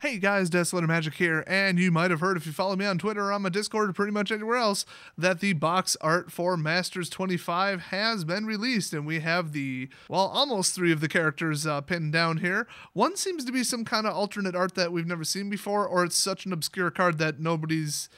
Hey guys, Desolator Magic here, and you might have heard if you follow me on Twitter or on my Discord or pretty much anywhere else that the box art for Masters 25 has been released, and we have almost three of the characters pinned down here. One seems to be some kind of alternate art that we've never seen before, or it's such an obscure card that nobody's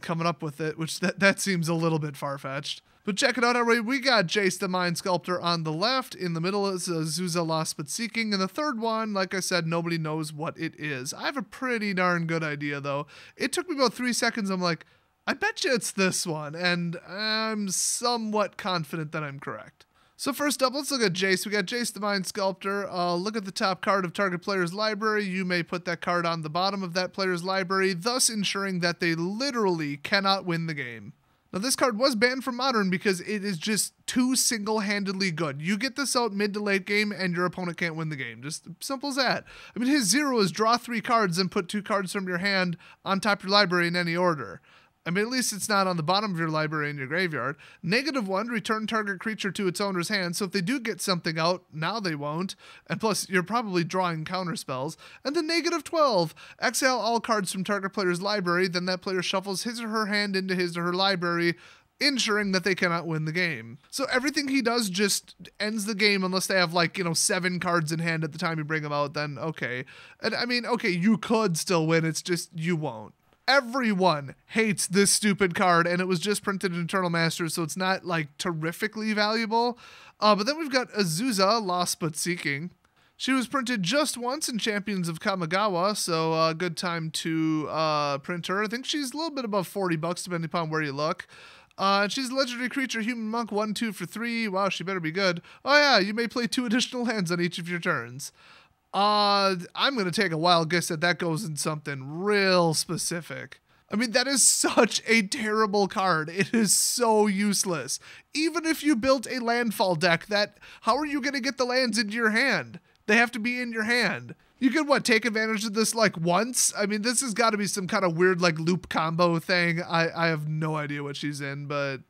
coming up with it, which that seems a little bit far-fetched. But check it out, everybody. We got Jace the Mind Sculptor on the left. In the middle is Azusa Lost But Seeking. And the third one, like I said, nobody knows what it is. I have a pretty darn good idea, though. It took me about 3 seconds. I'm like, I bet you it's this one. And I'm somewhat confident that I'm correct. So first up, let's look at Jace. We got Jace the Mind Sculptor. Look at the top card of target player's library. You may put that card on the bottom of that player's library, thus ensuring that they literally cannot win the game. Now, this card was banned from Modern because it is just too single-handedly good. You get this out mid to late game and your opponent can't win the game. Just simple as that. I mean, his 0 is draw 3 cards and put 2 cards from your hand on top of your library in any order. I mean, at least it's not on the bottom of your library in your graveyard. -1, return target creature to its owner's hand. So if they do get something out, now they won't. And plus, you're probably drawing counter spells. And then -12, exile all cards from target player's library. Then that player shuffles his or her hand into his or her library, ensuring that they cannot win the game. So everything he does just ends the game unless they have 7 cards in hand at the time you bring them out. Then okay. And I mean, okay, you could still win. It's just you won't. Everyone hates this stupid card, and it was just printed in Eternal Masters, so it's not terrifically valuable. But then we've got Azusa, Lost But Seeking. She was printed just once in Champions of Kamigawa, so a good time to print her. I think she's a little bit above $40 depending upon where you look. She's a legendary creature, human monk, 1/2 for 3. Wow, she better be good. Oh yeah, you may play 2 additional hands on each of your turns. I'm going to take a wild guess that goes in something real specific. I mean, that is such a terrible card. It is so useless. Even if you built a landfall deck, how are you going to get the lands into your hand? They have to be in your hand. You could, take advantage of this, once? I mean, this has got to be some kind of weird, loop combo thing. I have no idea what she's in, but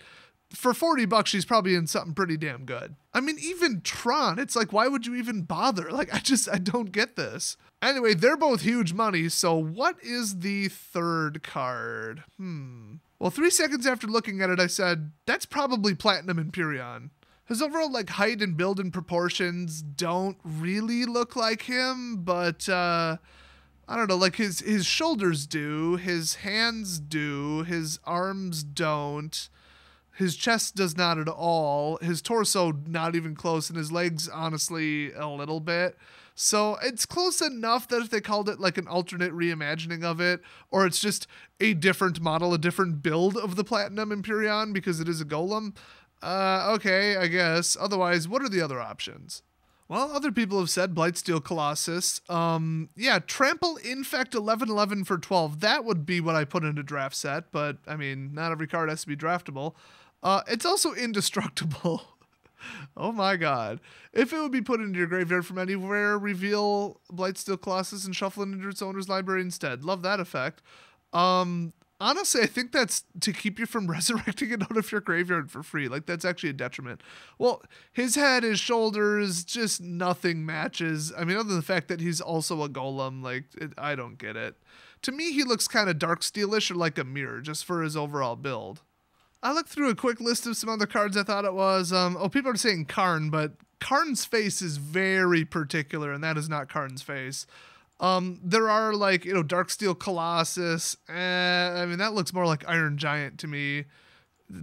for $40, she's probably in something pretty damn good. I mean, even Tron, it's why would you even bother? I don't get this. Anyway, they're both huge money, so what is the third card? Well, 3 seconds after looking at it, I said, that's probably Platinum Empyrean. His overall, height and build and proportions don't really look like him, but, I don't know, his shoulders do, his hands do, his arms don't. His chest does not at all. His torso, not even close. And his legs, honestly, a little bit. So it's close enough that if they called it an alternate reimagining of it, or it's just a different model, a different build of the Platinum Empyrean because it is a golem, okay, I guess. Otherwise, what are the other options? Well, other people have said Blightsteel Colossus. Yeah, Trample Infect 11/11 for 12. That would be what I put into draft set, but I mean, not every card has to be draftable. It's also indestructible. Oh my god. If it would be put into your graveyard from anywhere, reveal Blightsteel Colossus and shuffle it into its owner's library instead. Love that effect. Honestly, I think that's to keep you from resurrecting it out of your graveyard for free. That's actually a detriment. Well, his head, his shoulders, just nothing matches. I mean, other than the fact that he's also a golem, I don't get it. To me, he looks kind of Darksteelish or like a mirror, just for his overall build. I looked through a quick list of some other cards I thought it was. People are saying Karn, but Karn's face is very particular, and that is not Karn's face. There are Darksteel Colossus. I mean, that looks more like Iron Giant to me.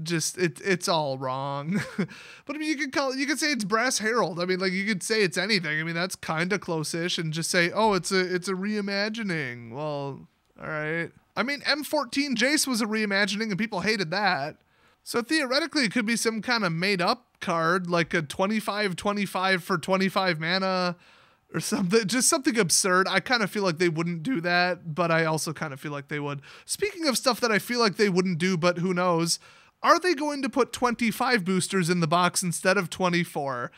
Just it's all wrong. But I mean, you could say it's Brass Herald. I mean, you could say it's anything. I mean, that's kind of close-ish, and just say, oh, it's a reimagining. Well, all right. I mean, M14 Jace was a reimagining, and people hated that. So theoretically, it could be some kind of made-up card, like a 25/25 for 25 mana. Or something, just something absurd. I kind of feel like they wouldn't do that, but I also kind of feel like they would. Speaking of stuff that I feel like they wouldn't do, but who knows, are they going to put 25 boosters in the box instead of 24?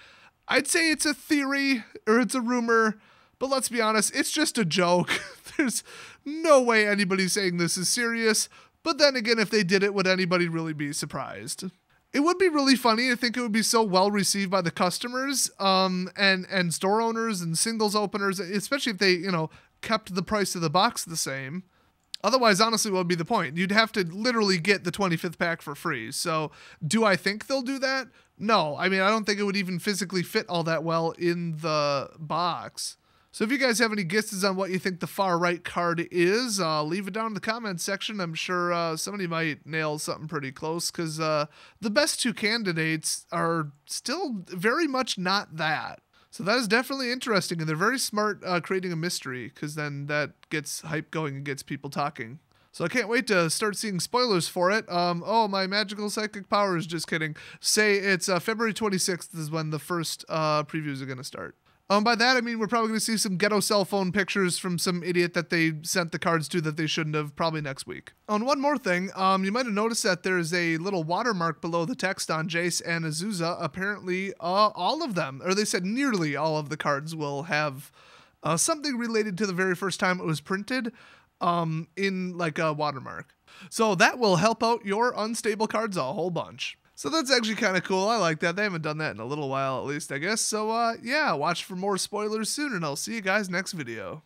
I'd say it's a theory, or it's a rumor, but let's be honest, it's just a joke. There's no way anybody's saying this is serious, but then again, if they did it, would anybody really be surprised? It would be really funny. I think it would be so well received by the customers and store owners and singles openers, especially if they, kept the price of the box the same. Otherwise, honestly, what would be the point? You'd have to literally get the 25th pack for free. So do I think they'll do that? No. I mean, I don't think it would even physically fit all that well in the box. So if you guys have any guesses on what you think the far right card is, leave it down in the comments section. I'm sure somebody might nail something pretty close, because the best two candidates are still very much not that. So that is definitely interesting, and they're very smart creating a mystery, because then that gets hype going and gets people talking. So I can't wait to start seeing spoilers for it. Oh, my magical psychic powers, just kidding. Say it's February 26th is when the first previews are going to start. By that, I mean we're probably going to see some ghetto cell phone pictures from some idiot that they sent the cards to that they shouldn't have, probably next week. And one more thing, you might have noticed that there's a little watermark below the text on Jace and Azusa. Apparently, all of them, or they said nearly all of the cards will have something related to the very first time it was printed in like a watermark. So that will help out your unstable cards a whole bunch. So that's actually kind of cool. I like that. They haven't done that in a little while, at least, I guess. So, yeah, watch for more spoilers soon, and I'll see you guys next video.